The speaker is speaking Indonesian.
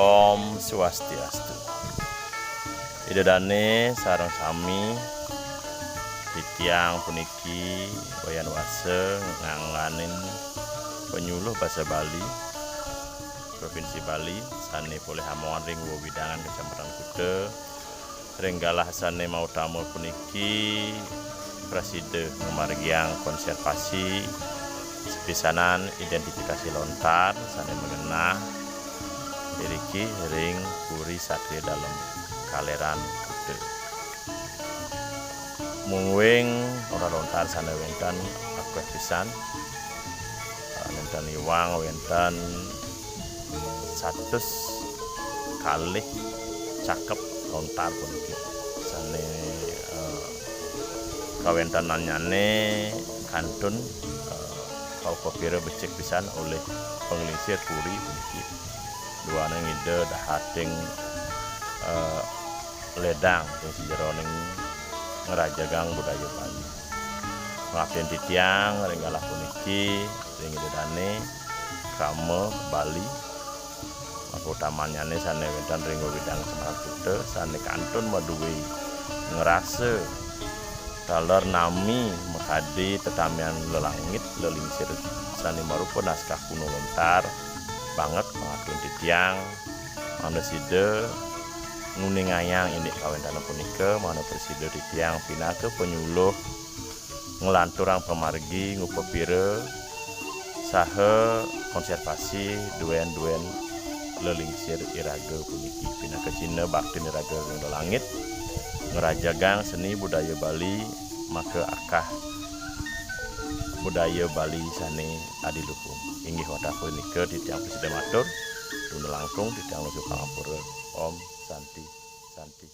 Om Swastiastu. Idedane sareng sami titiang puniki wayan wase nganganin penyuluh bahasa Bali Provinsi Bali sane boleh hamongan ring wewidangan Kecamatan Kude renggalah sane mau tamu puniki Preside ngamargiang konservasi sepisanan identifikasi lontar sane mengenah Iriki ring puri satria dalam kaleran Kude. Mungwing ora lontar sana wenten akeh pisan. Wenten iwang wenten 100 kalih cakep lontar puniki. Sane kawentenanane kantun kaupira becik pisan oleh penglingsir puri puniki. Duana ngide dahating ledang yang sejeroning ngerajagang budaya Bali. Ngabden titiang renggalah puniki ring idedane krama Bali. Maka utamanyane sane wonten ring widang Kecamatan Kude sane kantun maduwe ngerase daler nami mekadi tetamian lelangit lelingsir sane marupa naskah kuno lontar banget ngabden titiang manusia nguningayang ini kawentana punika mana preside titiang pinake penyuluh ngelanturang pemargi ngupepire saha konservasi duen-duen lelingsir iraga puniki pinake Cina bakti iraga ing langit ngerajagang seni budaya Bali maka akah budaya Bali sane adiluhung inggih wadah punika titiang presiden matur tunu langkung titiang nuju pangapura Om Santi Santi